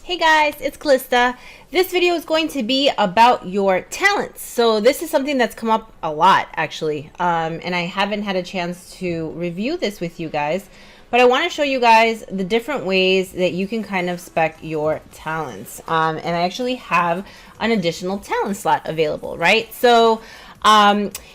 Hey guys, it's Calysta. This video is going to be about your talents. So this is something that's come up a lot actually, and I haven't had a chance to review this with you guys, but I want to show you guys the different ways that you can kind of spec your talents. And I actually have an additional talent slot available, right? So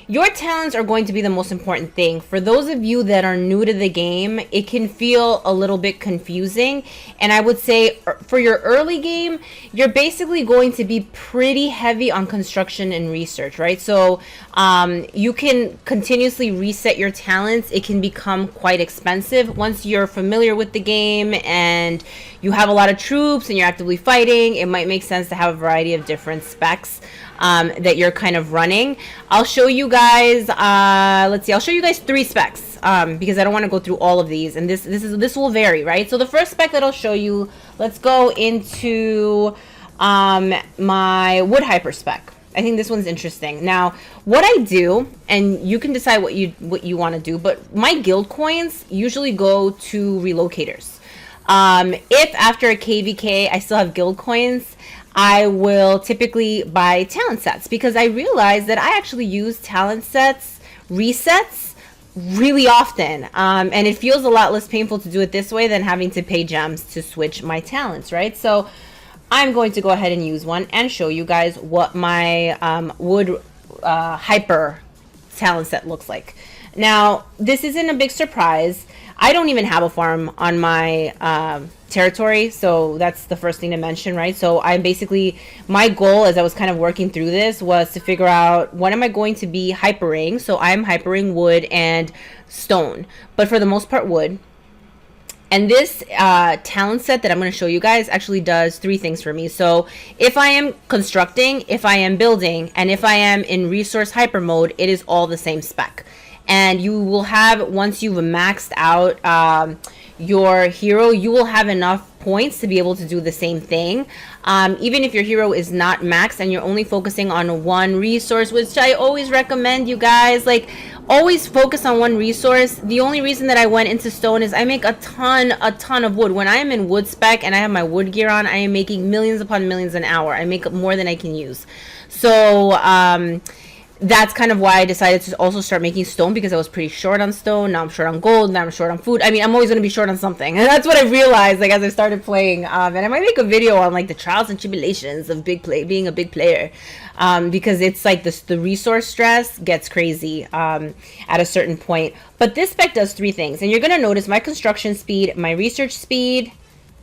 your talents are going to be the most important thing. For those of you that are new to the game, it can feel a little bit confusing. And I would say for your early game, you're basically going to be pretty heavy on construction and research, right? So you can continuously reset your talents. It can become quite expensive once you're familiar with the game and you have a lot of troops and you're actively fighting. It might make sense to have a variety of different specs that you're kind of running. I'll show you guys, let's see, I'll show you guys 3 specs because I don't want to go through all of these, and this will vary, right? So the first spec that I'll show you, let's go into my wood hyper spec. I think this one's interesting. Now, what I do, and you can decide what you want to do, but my guild coins usually go to relocators. If after a KVK I still have guild coins, I will typically buy talent sets because I realize that I actually use talent sets resets really often, and it feels a lot less painful to do it this way than having to pay gems to switch my talents, right? So I'm going to go ahead and use one and show you guys what my wood hyper talent set looks like. Now, this isn't a big surprise. I don't even have a farm on my territory, so that's the first thing to mention, right? So I'm basically, my goal as I was kind of working through this was to figure out what am I going to be hypering. So I'm hypering wood and stone, but for the most part wood. And this talent set that I'm going to show you guys actually does 3 things for me. So if I am constructing, if I am building, and if I am in resource hyper mode, it is all the same spec. And you will have, once you've maxed out your hero, you will have enough points to be able to do the same thing. Even if your hero is not maxed and you're only focusing on one resource, which I always recommend you guys, like, always focus on one resource. The only reason that I went into stone is I make a ton of wood. When I am in wood spec and I have my wood gear on, I am making millions upon millions an hour. I make more than I can use. So that's kind of why I decided to also start making stone, because I was pretty short on stone. Now I'm short on gold. Now I'm short on food. I mean, I'm always going to be short on something. And that's what I realized, like, as I started playing. And I might make a video on, like, the trials and tribulations of being a big player. Because it's like this, the resource stress gets crazy at a certain point. But this spec does 3 things. And you're going to notice my construction speed, my research speed,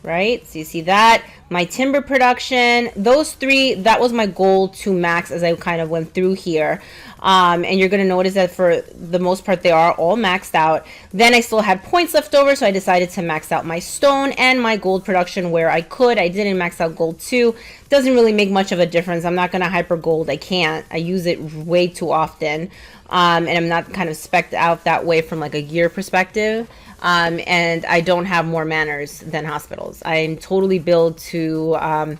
right? So you see that, my timber production, those 3, that was my goal to max as I kind of went through here. And you're going to notice that for the most part, they are all maxed out. Then I still had points left over, so I decided to max out my stone and my gold production where I could. I didn't max out gold too. Doesn't really make much of a difference. I'm not going to hyper gold. I can't. I use it way too often. And I'm not kind of spec'd out that way from like a gear perspective. And I don't have more manners than hospitals. I'm totally built to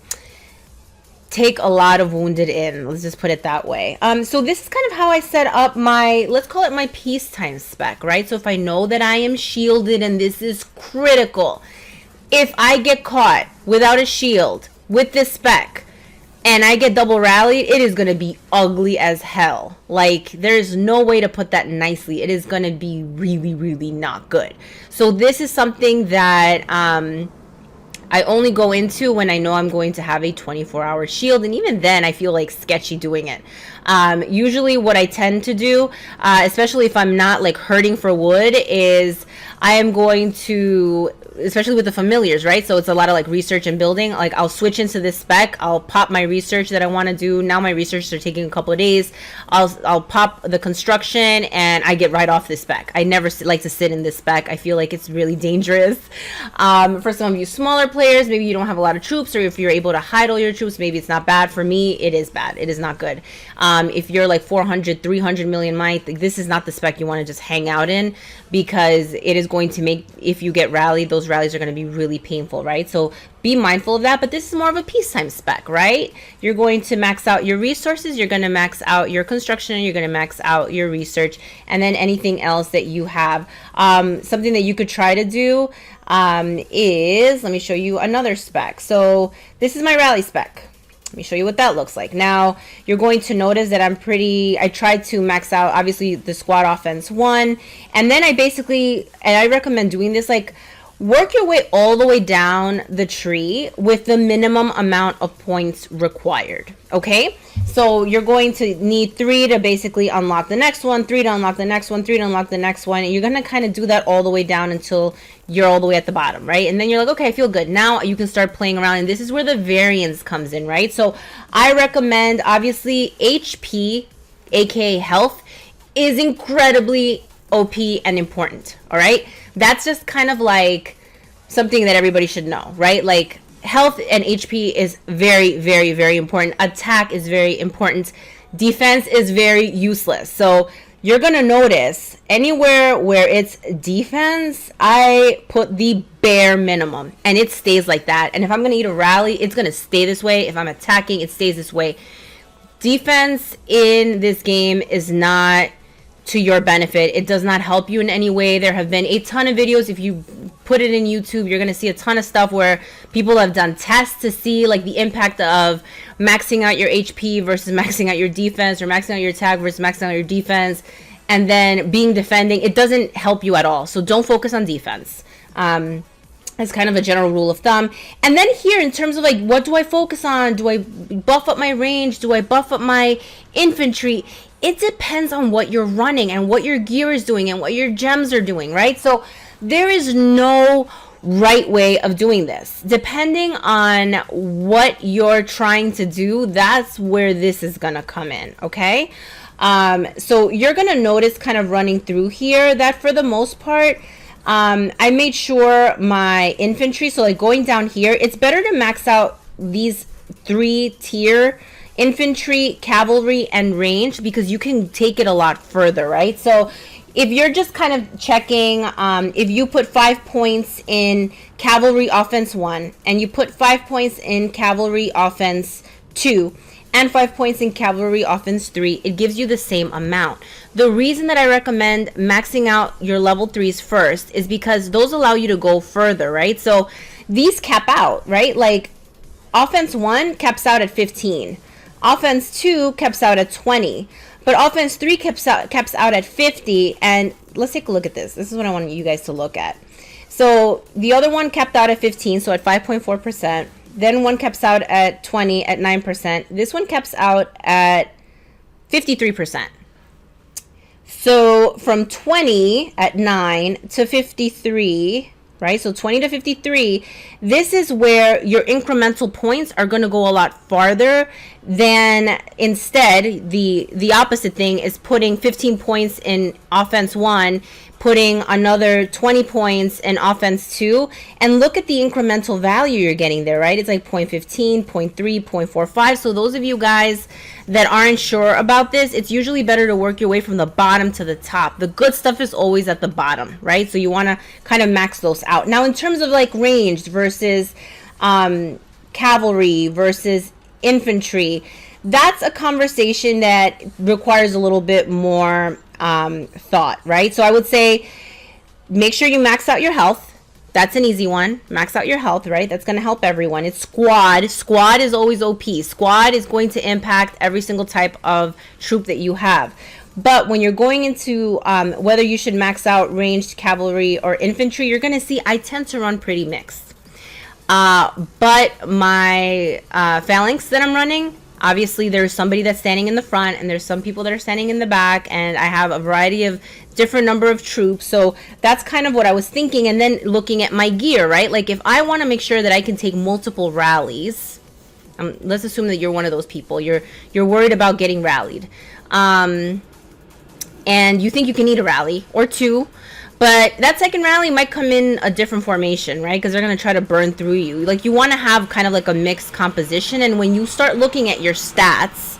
take a lot of wounded in. Let's just put it that way. So this is kind of how I set up my, let's call it my peacetime spec, right? So if I know that I am shielded and this is critical, if I get caught without a shield with this spec and I get double rallied, it is going to be ugly as hell. Like, there's no way to put that nicely. It is going to be really, really not good. So this is something that I only go into when I know I'm going to have a 24-hour shield. And even then, I feel like sketchy doing it. Usually what I tend to do, especially if I'm not like hurting for wood, is I am going to, especially with the familiars, right? So it's a lot of like research and building. Like, I'll switch into this spec. I'll pop my research that I want to do. Now my research are taking a couple of days. I'll pop the construction and I get right off this spec. I never like to sit in this spec. I feel like it's really dangerous. For some of you smaller players, maybe you don't have a lot of troops, or if you're able to hide all your troops, maybe it's not bad. For me, it is bad. It is not good. If you're like 400, 300 million might, this is not the spec you want to just hang out in, because it is going to make, if you get rallied, those rallies are going to be really painful, right? So be mindful of that. But this is more of a peacetime spec, right? You're going to max out your resources, you're going to max out your construction, you're going to max out your research, and then anything else that you have. Something that you could try to do is, let me show you another spec. So this is my rally spec. Let me show you what that looks like. Now, you're going to notice that I tried to max out, obviously, the squad offense 1. And then I recommend doing this, like, work your way all the way down the tree with the minimum amount of points required, okay? So you're going to need 3 to basically unlock the next one, 3 to unlock the next one, 3 to unlock the next one, and you're going to kind of do that all the way down until you're all the way at the bottom, right? And then you're like, okay, I feel good. Now you can start playing around, and this is where the variance comes in, right? So I recommend, obviously, HP, aka health, is incredibly OP and important, all right? That's just kind of like something that everybody should know, right? Like, health and HP is very, very, very important. Attack is very important. Defense is very useless. So you're going to notice anywhere where it's defense, I put the bare minimum, and it stays like that. And if I'm going to eat a rally, it's going to stay this way. If I'm attacking, it stays this way. Defense in this game is not to your benefit. It does not help you in any way. There have been a ton of videos. If you put it in YouTube, you're going to see a ton of stuff where people have done tests to see like the impact of maxing out your HP versus maxing out your defense, or maxing out your attack versus maxing out your defense, and then being defending. It doesn't help you at all. So don't focus on defense. As kind of a general rule of thumb. And then here, in terms of like, what do I focus on? Do I buff up my range? Do I buff up my infantry? It depends on what you're running and what your gear is doing and what your gems are doing, right? So there is no right way of doing this. Depending on what you're trying to do, that's where this is gonna come in, okay? So you're gonna notice kind of running through here that for the most part, I made sure my infantry, so like going down here, it's better to max out these 3-tier infantry, cavalry, and range, because you can take it a lot further, right? So if you're just kind of checking, if you put 5 points in cavalry offense 1, and you put 5 points in cavalry offense 2, and 5 points in cavalry offense 3, it gives you the same amount. The reason that I recommend maxing out your level 3s first is because those allow you to go further, right? So these cap out, right? Like offense 1 caps out at 15. Offense 2 caps out at 20. But offense 3 caps out at 50. And let's take a look at this. This is what I want you guys to look at. So the other one capped out at 15, so at 5.4%. Then one caps out at 20 at 9%. This one caps out at 53%. So from 20 at 9 to 53, right? So 20 to 53, this is where your incremental points are going to go a lot farther than instead the opposite thing is putting 15 points in offense 1, putting another 20 points in offense 2, and look at the incremental value you're getting there, right? It's like 0.15, 0.3, 0.45. So those of you guys that aren't sure about this, it's usually better to work your way from the bottom to the top. The good stuff is always at the bottom, right? So you want to kind of max those out. Now, in terms of like ranged versus cavalry versus infantry, that's a conversation that requires a little bit more thought, right? So I would say make sure you max out your health. That's an easy one. Max out your health, right? That's going to help everyone. It's squad. Squad is always OP. Squad is going to impact every single type of troop that you have. But when you're going into whether you should max out ranged cavalry or infantry, you're going to see I tend to run pretty mixed. But my phalanx that I'm running, obviously there's somebody that's standing in the front and there's some people that are standing in the back, and I have a variety of different number of troops. So that's kind of what I was thinking. And then looking at my gear, right? Like if I want to make sure that I can take multiple rallies, let's assume that you're one of those people. You're worried about getting rallied. And you think you can eat a rally or two, but that second rally might come in a different formation, right? Because they're going to try to burn through you. Like you want to have kind of like a mixed composition. And when you start looking at your stats,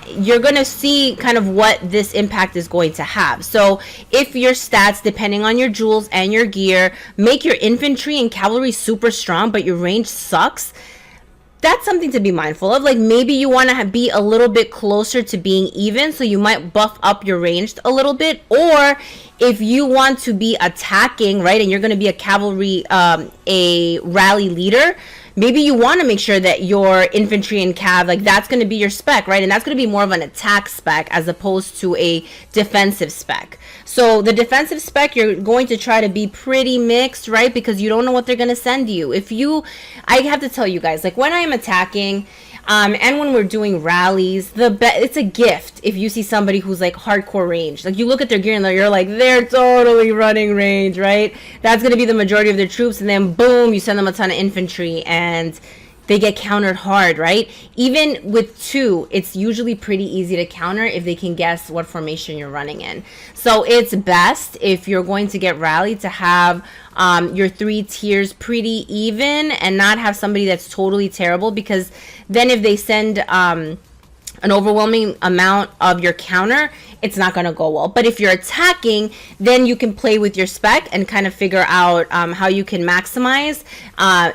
you're going to see kind of what this impact is going to have. So if your stats, depending on your jewels and your gear, make your infantry and cavalry super strong, but your range sucks, that's something to be mindful of. Like maybe you want to be a little bit closer to being even, so you might buff up your range a little bit. Or if you want to be attacking, right, and you're going to be a cavalry, a rally leader, maybe you want to make sure that your infantry and cav, like that's going to be your spec, right? And that's going to be more of an attack spec as opposed to a defensive spec. So the defensive spec, you're going to try to be pretty mixed, right? Because you don't know what they're going to send you. I have to tell you guys, like when I am attacking, and when we're doing rallies, it's a gift if you see somebody who's like hardcore range. Like you look at their gear and you're like, they're totally running range, right? That's going to be the majority of their troops, and then boom, you send them a ton of infantry and they get countered hard, right? Even with 2, it's usually pretty easy to counter if they can guess what formation you're running in. So it's best if you're going to get rallied to have your 3 tiers pretty even and not have somebody that's totally terrible, because then if they send an overwhelming amount of your counter, it's not going to go well. But if you're attacking, then you can play with your spec and kind of figure out how you can maximize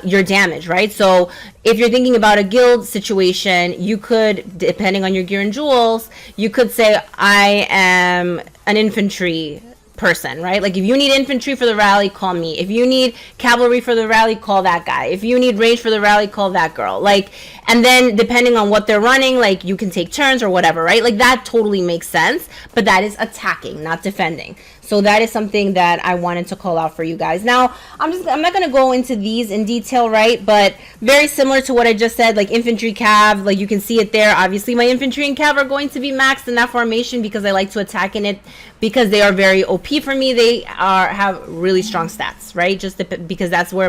your damage, right? So if you're thinking about a guild situation, you could, depending on your gear and jewels, you could say, I am an infantry person, right? Like if you need infantry for the rally, call me. If you need cavalry for the rally, call that guy. If you need range for the rally, call that girl. Like, and then depending on what they're running, like you can take turns or whatever, right? Like that totally makes sense, but that is attacking, not defending. So that is something that I wanted to call out for you guys. Now, I'm not going to go into these in detail, right? But very similar to what I just said, like infantry cav, like you can see it there. Obviously, my infantry and cav are going to be maxed in that formation because I like to attack in it because they are very OP for me. They have really strong stats, right? Just because that's where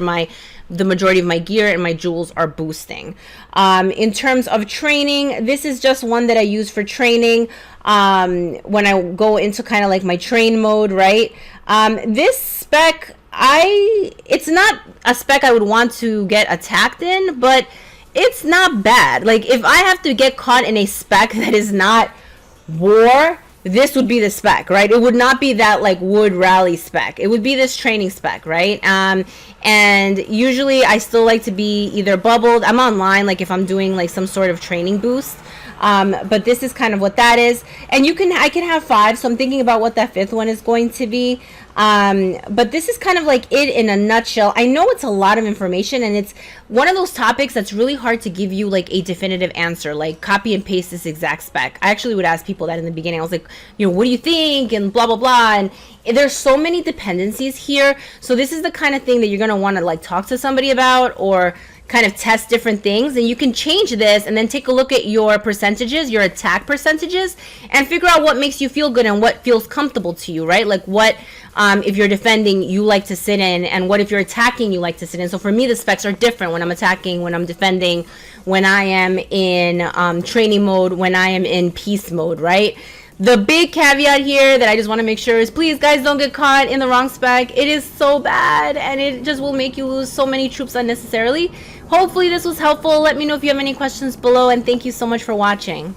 the majority of my gear and my jewels are boosting. In terms of training, this is just one that I use for training when I go into kind of like my train mode, right? This spec, it's not a spec I would want to get attacked in, but it's not bad. Like if I have to get caught in a spec that is not war, this would be the spec, right? It would not be that like wood rally spec. It would be this training spec, right? And usually I still like to be either bubbled. I'm online, like if I'm doing like some sort of training boost. But this is kind of what that is. And I can have 5, so I'm thinking about what that 5th one is going to be. But this is kind of like it in a nutshell. I know it's a lot of information, and it's one of those topics that's really hard to give you like a definitive answer, like copy and paste this exact spec. I actually would ask people that in the beginning. I was like, what do you think? And blah, blah, blah. And there's so many dependencies here. So this is the kind of thing that you're going to want to like talk to somebody about, or kind of test different things, and you can change this and then take a look at your percentages, your attack percentages, and figure out what makes you feel good and what feels comfortable to you, right? Like what if you're defending you like to sit in, and what if you're attacking you like to sit in. So for me the specs are different when I'm attacking, when I'm defending, when I am in training mode, when I am in peace mode, right? The big caveat here that I just want to make sure is, please guys, don't get caught in the wrong spec. It is so bad, and it just will make you lose so many troops unnecessarily. Hopefully this was helpful. Let me know if you have any questions below, and thank you so much for watching.